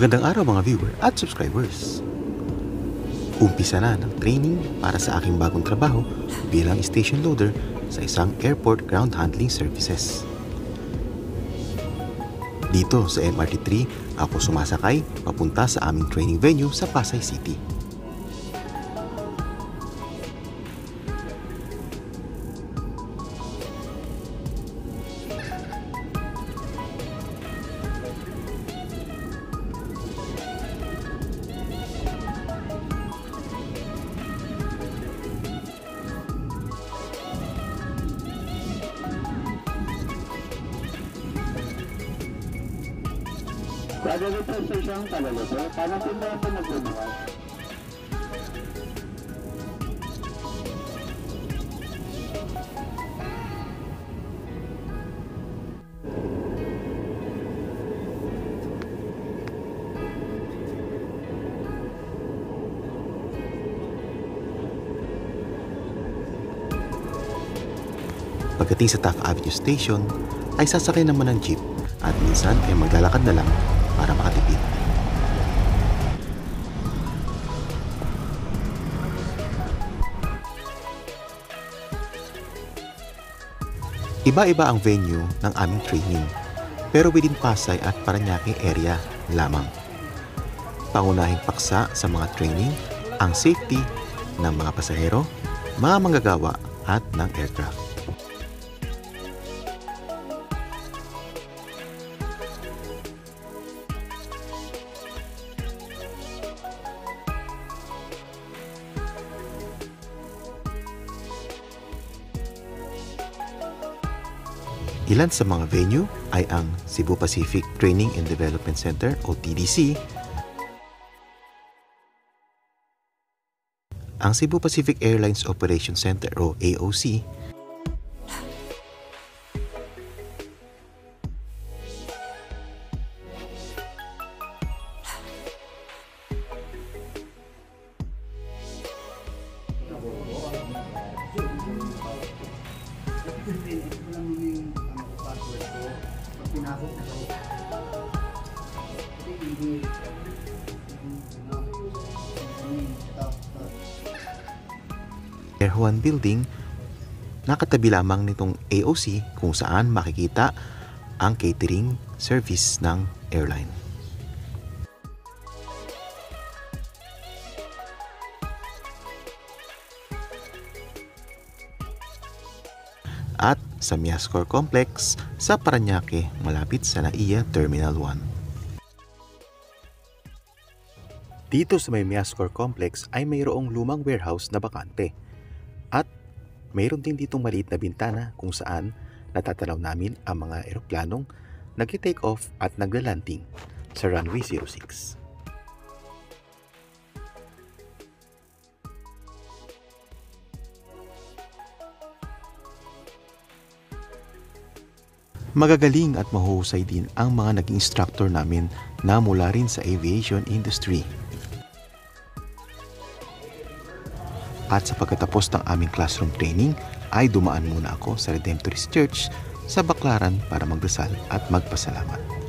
Magandang araw mga viewer at subscribers. Umpisa na ng training para sa aking bagong trabaho bilang station loader sa isang airport ground handling services. Dito sa MRT3, ako sumasakay papunta sa aming training venue sa Pasay City. Gagawin po sa isang kalaloto, parang tindahan po nagbubukas. Pagdating sa Taft Avenue Station, ay sasakay naman ng jeep at minsan ay maglalakad na lang para makatipid. Iba-iba ang venue ng aming training, pero within Pasay at Parañaque area lamang. Pangunahing paksa sa mga training ang safety ng mga pasahero, mga manggagawa at ng aircraft. Ilan sa mga venue ay ang Cebu Pacific Training and Development Center o TDC, ang Cebu Pacific Airlines Operations Center o AOC, Air Juan Building, nakatabi lamang nitong AOC kung saan makikita ang catering service ng airline. At sa Miascor Complex sa Parañaque malapit sa NAIA Terminal 1. Dito sa may Miascor Complex ay mayroong lumang warehouse na bakante. At mayroon din ditong maliit na bintana kung saan natatanaw namin ang mga eroplanong nag-take off at naglalanding sa runway 06. Magagaling at mahuhusay din ang mga naging instructor namin na mula rin sa aviation industry. At sa pagkatapos ng aming classroom training ay dumaan muna ako sa Redemptorist Church sa Baclaran para magdasal at magpasalamat.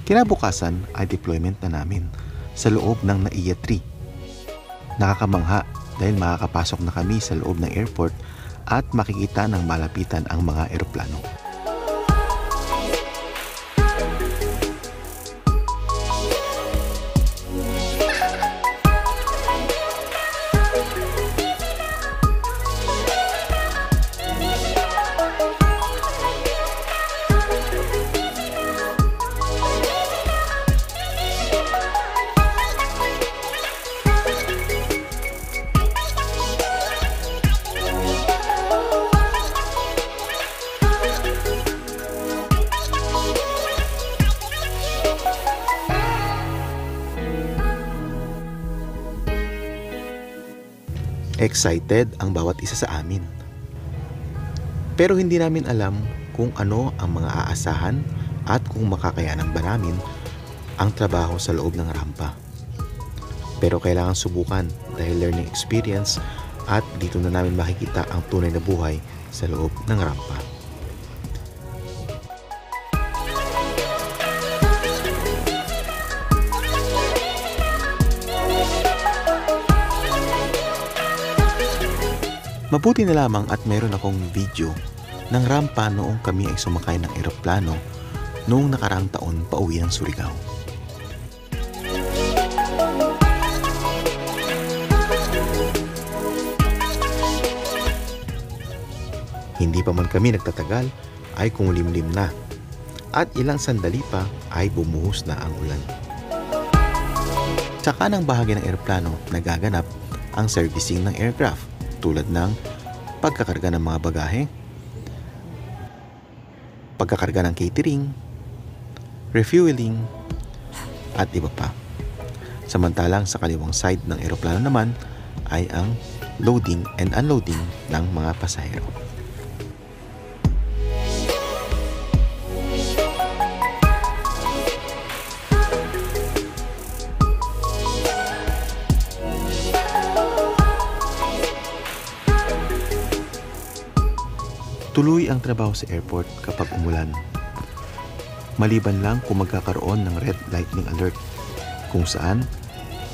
Kinabukasan ay deployment na namin sa loob ng NAIA 3. Nakakamangha dahil makakapasok na kami sa loob ng airport at makikita ng malapitan ang mga eroplano. Excited ang bawat isa sa amin. Pero hindi namin alam kung ano ang mga aasahan at kung makakayanan ba namin ang trabaho sa loob ng rampa. Pero kailangan subukan dahil learning experience at dito na namin makikita ang tunay na buhay sa loob ng rampa. Mabuti na lamang at meron akong video ng rampa noong kami ay sumakay ng eroplano noong nakaraang taon pauwi ng Surigao. Hindi pa man kami nagtatagal ay kumulimlim na at ilang sandali pa ay bumuhos na ang ulan. Sa kanang bahagi ng eroplano nagaganap ang servicing ng aircraft tulad ng pagkakarga ng mga bagahe, pagkakarga ng catering, refueling, at iba pa. Samantalang sa kaliwang side ng eroplano naman ay ang loading and unloading ng mga pasahero. Tuloy ang trabaho sa airport kapag umulan. Maliban lang kung magkakaroon ng red lightning alert, kung saan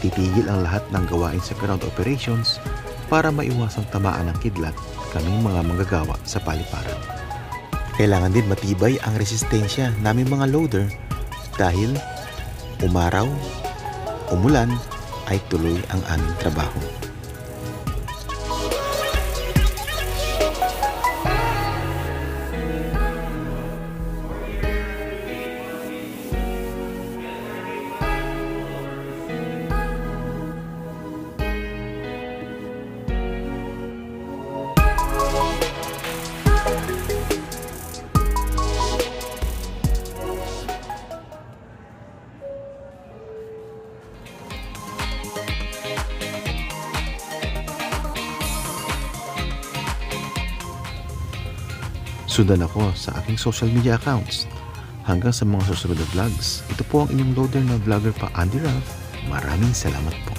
titigil ang lahat ng gawain sa ground operations para maiwasang tamaan ng kidlat kaming mga manggagawa sa paliparan. Kailangan din matibay ang resistensya naming mga loader dahil umaraw, umulan ay tuloy ang aming trabaho. Sundan ako sa aking social media accounts. Hanggang sa mga susunod na vlogs, ito po ang inyong loader na vlogger pa Andy Ralph. Maraming salamat po.